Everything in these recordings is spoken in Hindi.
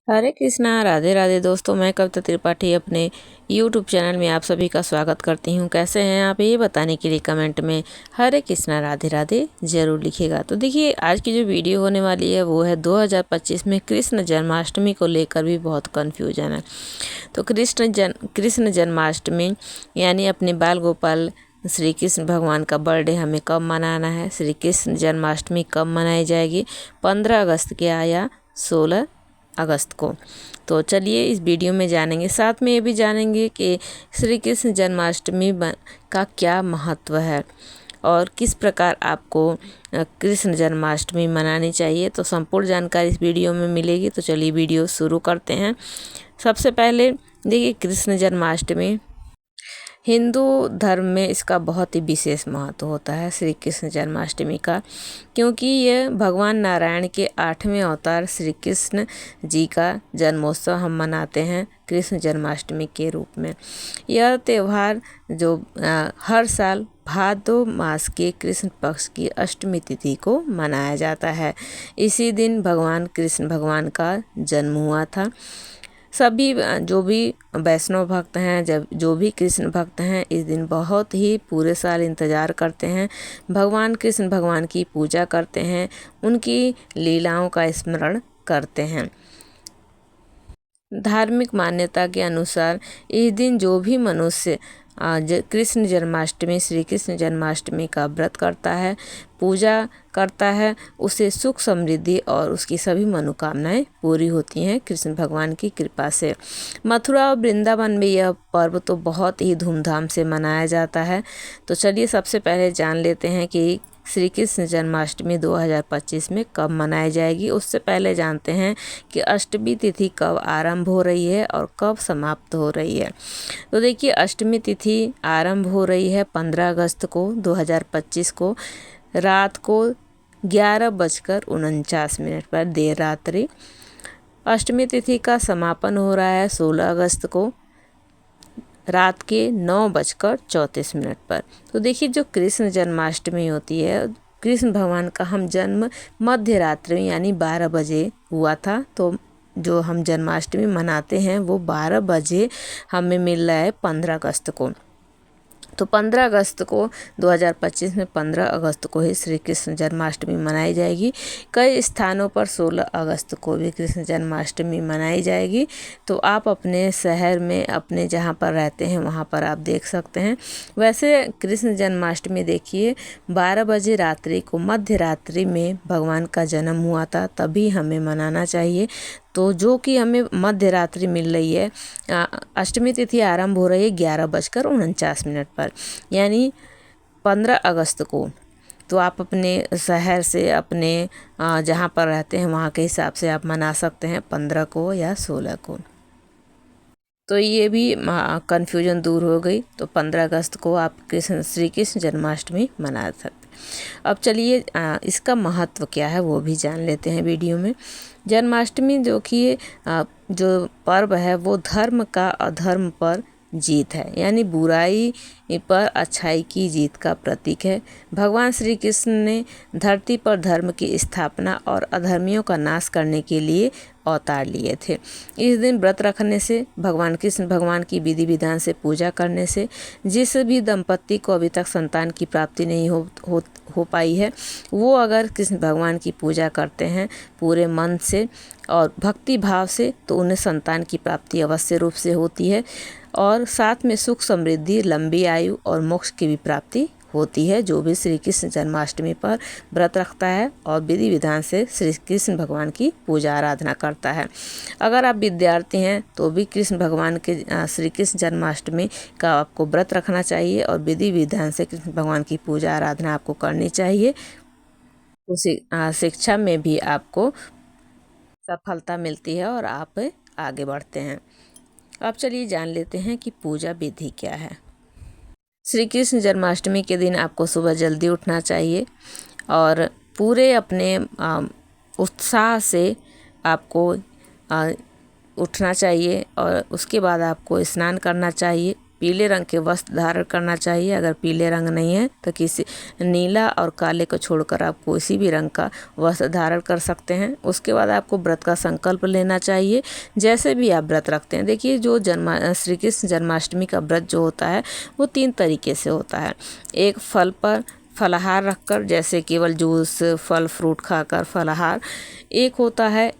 हरे कृष्णा, राधे राधे दोस्तों। मैं कविता त्रिपाठी अपने यूट्यूब चैनल में आप सभी का स्वागत करती हूँ। कैसे हैं आप, ये बताने के लिए कमेंट में हरे कृष्णा राधे राधे ज़रूर लिखिएगा। तो देखिए, आज की जो वीडियो होने वाली है वो है 2025 में कृष्ण जन्माष्टमी को लेकर भी बहुत कन्फ्यूजन है। तो कृष्ण जन्माष्टमी यानी अपने बाल गोपाल श्री कृष्ण भगवान का बर्थडे हमें कब मनाना है, श्री कृष्ण जन्माष्टमी कब मनाई जाएगी, 15 अगस्त के या 16 अगस्त को। तो चलिए इस वीडियो में जानेंगे। साथ में ये भी जानेंगे कि श्री कृष्ण जन्माष्टमी का क्या महत्व है और किस प्रकार आपको कृष्ण जन्माष्टमी मनानी चाहिए। तो संपूर्ण जानकारी इस वीडियो में मिलेगी। तो चलिए वीडियो शुरू करते हैं। सबसे पहले देखिए, कृष्ण जन्माष्टमी हिंदू धर्म में इसका बहुत ही विशेष महत्व होता है श्री कृष्ण जन्माष्टमी का, क्योंकि यह भगवान नारायण के 8वें अवतार श्री कृष्ण जी का जन्मोत्सव हम मनाते हैं कृष्ण जन्माष्टमी के रूप में। यह त्यौहार जो हर साल भादो मास के कृष्ण पक्ष की अष्टमी तिथि को मनाया जाता है। इसी दिन भगवान कृष्ण भगवान का जन्म हुआ था। सभी जो भी वैष्णव भक्त हैं, जब जो भी कृष्ण भक्त हैं, इस दिन बहुत ही पूरे साल इंतज़ार करते हैं, भगवान कृष्ण भगवान की पूजा करते हैं, उनकी लीलाओं का स्मरण करते हैं। धार्मिक मान्यता के अनुसार इस दिन जो भी मनुष्य कृष्ण जन्माष्टमी श्री कृष्ण जन्माष्टमी का व्रत करता है, पूजा करता है, उसे सुख समृद्धि और उसकी सभी मनोकामनाएं पूरी होती हैं कृष्ण भगवान की कृपा से। मथुरा और वृंदावन में यह पर्व तो बहुत ही धूमधाम से मनाया जाता है। तो चलिए सबसे पहले जान लेते हैं कि श्री कृष्ण जन्माष्टमी 2025 में कब मनाई जाएगी। उससे पहले जानते हैं कि अष्टमी तिथि कब आरंभ हो रही है और कब समाप्त हो रही है। तो देखिए, अष्टमी तिथि आरंभ हो रही है 15 अगस्त को 2025 को रात को 11:49 पर देर रात्रि। अष्टमी तिथि का समापन हो रहा है 16 अगस्त को रात के 9:34 पर। तो देखिए, जो कृष्ण जन्माष्टमी होती है, कृष्ण भगवान का हम जन्म मध्य रात्रि यानी 12 बजे हुआ था। तो जो हम जन्माष्टमी मनाते हैं वो 12 बजे हमें मिल रहा है 15 अगस्त को। तो 15 अगस्त को 2025 में 15 अगस्त को ही श्री कृष्ण जन्माष्टमी मनाई जाएगी। कई स्थानों पर 16 अगस्त को भी कृष्ण जन्माष्टमी मनाई जाएगी। तो आप अपने शहर में, अपने जहाँ पर रहते हैं वहाँ पर आप देख सकते हैं। वैसे कृष्ण जन्माष्टमी देखिए 12 बजे रात्रि को, मध्य रात्रि में भगवान का जन्म हुआ था, तभी हमें मनाना चाहिए। तो जो कि हमें मध्य रात्रि मिल रही है, अष्टमी तिथि आरंभ हो रही है 11:49 पर यानी 15 अगस्त को। तो आप अपने शहर से, अपने जहाँ पर रहते हैं वहाँ के हिसाब से आप मना सकते हैं 15 को या 16 को। तो ये भी कन्फ्यूजन दूर हो गई। तो 15 अगस्त को आप श्री कृष्ण जन्माष्टमी मना सकते हैं। अब चलिए इसका महत्व क्या है वो भी जान लेते हैं वीडियो में। जन्माष्टमी जो कि जो पर्व है वो धर्म का अधर्म पर जीत है, यानी बुराई पर अच्छाई की जीत का प्रतीक है। भगवान श्री कृष्ण ने धरती पर धर्म की स्थापना और अधर्मियों का नाश करने के लिए अवतार लिए थे। इस दिन व्रत रखने से, भगवान कृष्ण भगवान की विधि विधान से पूजा करने से, जिस भी दंपत्ति को अभी तक संतान की प्राप्ति नहीं हो पाई है, वो अगर कृष्ण भगवान की पूजा करते हैं पूरे मन से और भक्ति भाव से, तो उन्हें संतान की प्राप्ति अवश्य रूप से होती है और साथ में सुख समृद्धि, लंबी आयु और मोक्ष की भी प्राप्ति होती है। जो भी श्री कृष्ण जन्माष्टमी पर व्रत रखता है और विधि विधान से श्री कृष्ण भगवान की पूजा आराधना करता है। अगर आप विद्यार्थी हैं तो भी कृष्ण भगवान के श्री कृष्ण जन्माष्टमी का आपको व्रत रखना चाहिए और विधि विधान से कृष्ण भगवान की पूजा आराधना आपको करनी चाहिए। उसी शिक्षा में भी आपको सफलता मिलती है और आप आगे बढ़ते हैं। अब चलिए जान लेते हैं कि पूजा विधि क्या है। श्री कृष्ण जन्माष्टमी के दिन आपको सुबह जल्दी उठना चाहिए और पूरे अपने उत्साह से आपको उठना चाहिए और उसके बाद आपको स्नान करना चाहिए। पीले रंग के वस्त्र धारण करना चाहिए। अगर पीले रंग नहीं है तो किसी नीला और काले को छोड़कर आप किसी भी रंग का वस्त्र धारण कर सकते हैं। उसके बाद आपको व्रत का संकल्प लेना चाहिए। जैसे भी आप व्रत रखते हैं, देखिए जो श्री कृष्ण जन्माष्टमी का व्रत जो होता है वो 3 तरीके से होता है। एक फल पर फलाहार रखकर, जैसे केवल जूस फल फ्रूट खाकर फलाहार। एक होता है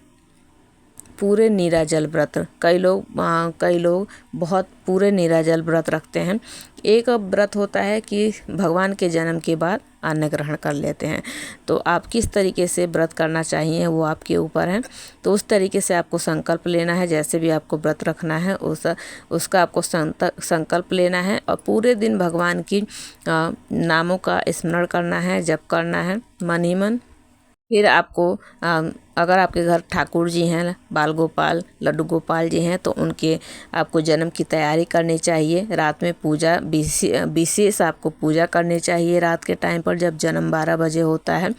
पूरे निराजल व्रत, कई लोग बहुत पूरे निराजल व्रत रखते हैं। एक व्रत होता है कि भगवान के जन्म के बाद अन्न ग्रहण कर लेते हैं। तो आप किस तरीके से व्रत करना चाहिए वो आपके ऊपर है। तो उस तरीके से आपको संकल्प लेना है। जैसे भी आपको व्रत रखना है उसका आपको संकल्प लेना है और पूरे दिन भगवान की नामों का स्मरण करना है, जप करना है मन ही मन। फिर आपको अगर आपके घर ठाकुर जी हैं, बाल गोपाल लड्डू गोपाल जी हैं, तो उनके आपको जन्म की तैयारी करनी चाहिए। रात में पूजा विशेष आपको पूजा करनी चाहिए रात के टाइम पर, जब जन्म 12 बजे होता है।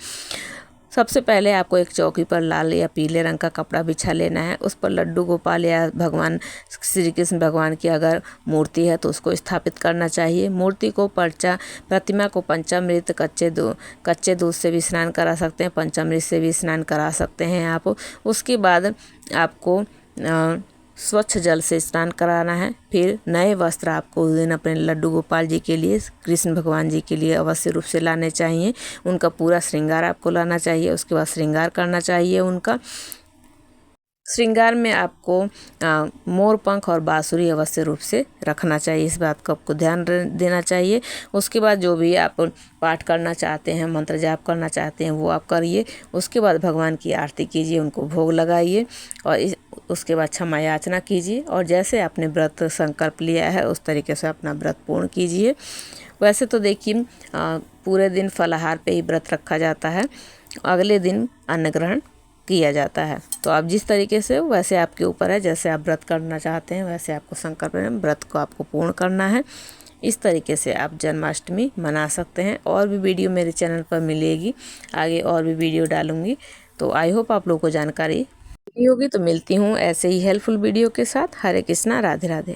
सबसे पहले आपको एक चौकी पर लाल या पीले रंग का कपड़ा बिछा लेना है। उस पर लड्डू गोपाल या भगवान श्री कृष्ण भगवान की अगर मूर्ति है तो उसको स्थापित करना चाहिए। मूर्ति को प्रतिमा को पंचामृत कच्चे दूध से भी स्नान करा सकते हैं, पंचामृत से भी स्नान करा सकते हैं आप। उसके बाद आपको स्वच्छ जल से स्नान कराना है। फिर नए वस्त्र आपको उस दिन अपने लड्डू गोपाल जी के लिए, कृष्ण भगवान जी के लिए अवश्य रूप से लाने चाहिए। उनका पूरा श्रृंगार आपको लाना चाहिए। उसके बाद श्रृंगार करना चाहिए उनका। श्रृंगार में आपको मोर पंख और बांसुरी अवश्य रूप से रखना चाहिए। इस बात को आपको ध्यान देना चाहिए। उसके बाद जो भी आप पाठ करना चाहते हैं, मंत्र जाप करना चाहते हैं, वो आप करिए। उसके बाद भगवान की आरती कीजिए, उनको भोग लगाइए और उसके बाद क्षमा याचना कीजिए। और जैसे आपने व्रत संकल्प लिया है उस तरीके से अपना व्रत पूर्ण कीजिए। वैसे तो देखिए पूरे दिन फलाहार पे ही व्रत रखा जाता है, अगले दिन अन्न ग्रहण किया जाता है। तो आप जिस तरीके से वैसे आपके ऊपर है, जैसे आप व्रत करना चाहते हैं वैसे आपको संकल्प व्रत को आपको पूर्ण करना है। इस तरीके से आप जन्माष्टमी मना सकते हैं। और भी वीडियो मेरे चैनल पर मिलेगी, आगे और भी वीडियो डालूंगी। तो आई होप आप लोगों को जानकारी होगी। तो मिलती हूँ ऐसे ही हेल्पफुल वीडियो के साथ। हरे कृष्णा, राधे राधे।